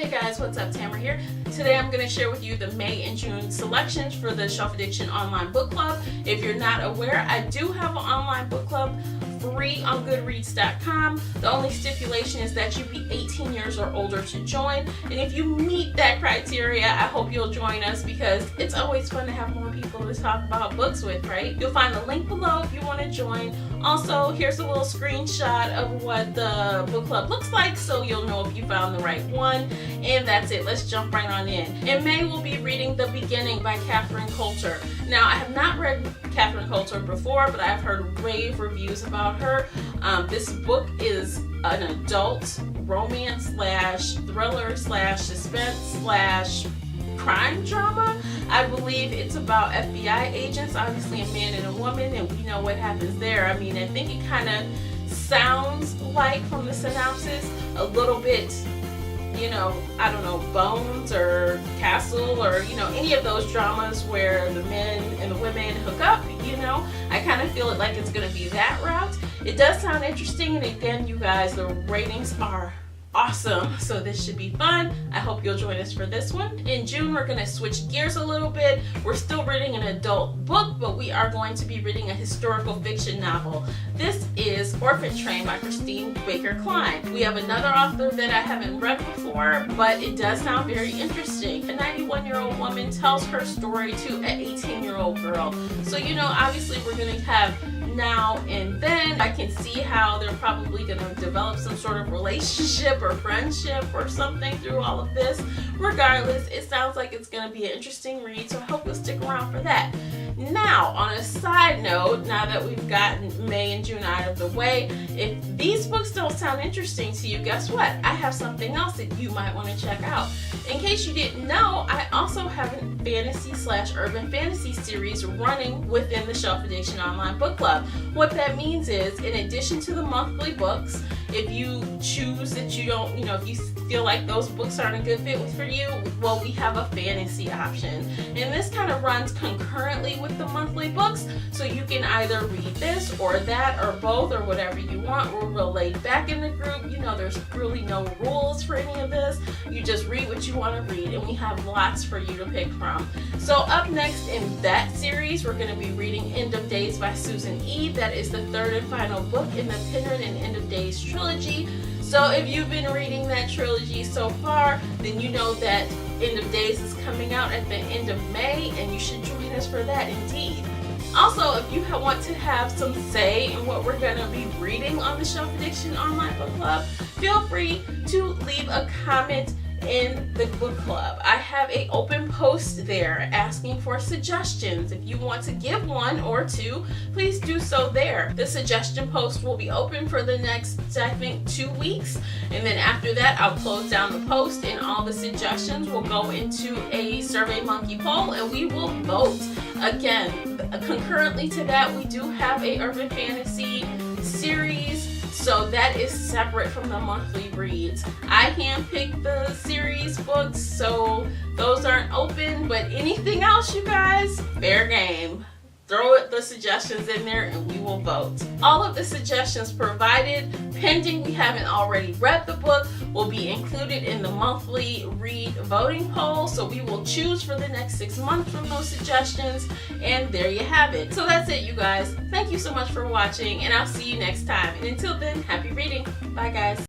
Hey guys, what's up? Tamara here. Today I'm going to share with you the May and June selections for the Shelf Addiction Online Book Club. If you're not aware, I do have an online book club free on Goodreads.com. The only stipulation is that you be 18 years or older to join. And if you meet that criteria, I hope you'll join us because it's always fun to have more people to talk about books with, right? You'll find the link below if you want to join. Also, here's a little screenshot of what the book club looks like so you'll know if you found the right one. And that's it. Let's jump right on in. In May, we'll be reading The Beginning by Catherine Coulter. Now, I have not read Catherine Coulter before, but I've heard rave reviews about her. This book is an adult romance slash thriller slash suspense slash crime drama. I believe it's about FBI agents, obviously a man and a woman, and we know what happens there. I mean, I think it kind of sounds like, from the synopsis, a little bit, you know, I don't know, Bones or Castle or, you know, any of those dramas where the men and the women hook up, you know. I kind of feel it like it's going to be that route. It does sound interesting, and again, you guys, the ratings are awesome, so this should be fun. I hope you'll join us for this one. In June, we're going to switch gears a little bit. We're still reading an adult book, but we are going to be reading a historical fiction novel. This is Orphan Train by Christine Baker Klein. We have another author that I haven't read before, but it does sound very interesting. A 91-year-old woman tells her story to an 18-year-old girl. So, you know, obviously we're going to have now and then. I can see how they're probably going to develop some sort of relationship or friendship or something through all of this. Regardless, it sounds like it's going to be an interesting read, so I hope you'll stick around for that. Now, on a side note, now that we've gotten May and June out of the way, if these books don't sound interesting to you, guess what? I have something else that you might want to check out. In case you didn't know, I also have a fantasy slash urban fantasy series running within the Shelf Addiction Online Book Club. What that means is, in addition to the monthly books, if you choose that you don't, you know, if you feel like those books aren't a good fit for you, well, we have a fantasy option. And this kind of runs concurrently with the monthly books, so you can either read this or that or both or whatever you want. We're real laid back in the group. You know, there's really no rules for any of this. You just read what you want to read, and we have lots for you to pick from. So up next in that series, we're going to be reading End of Days by Susan E. That is the third and final book in the Penrod and End of Days trilogy. So if you've been reading that trilogy so far, then you know that End of Days is coming out at the end of May, and you should join us for that indeed. Also, if you want to have some say in what we're going to be reading on the Shelf Addiction Online Book Club, feel free to leave a comment in the book club. I have an open post there asking for suggestions. If you want to give one or two, please do so there. The suggestion post will be open for the next, I think, 2 weeks, and then after that I'll close down the post and all the suggestions will go into a SurveyMonkey poll and we will vote. Again, concurrently to that, we do have a urban fantasy series, so that is separate from the monthly reads. I handpicked the series books, so those aren't open, but anything else, you guys, fair game. Throw the suggestions in there and we will vote. All of the suggestions provided, pending we haven't already read the book, will be included in the monthly read voting poll. So we will choose for the next 6 months from those suggestions, and there you have it. So that's it, you guys. Thank you so much for watching, and I'll see you next time. And until then, happy reading. Bye, guys.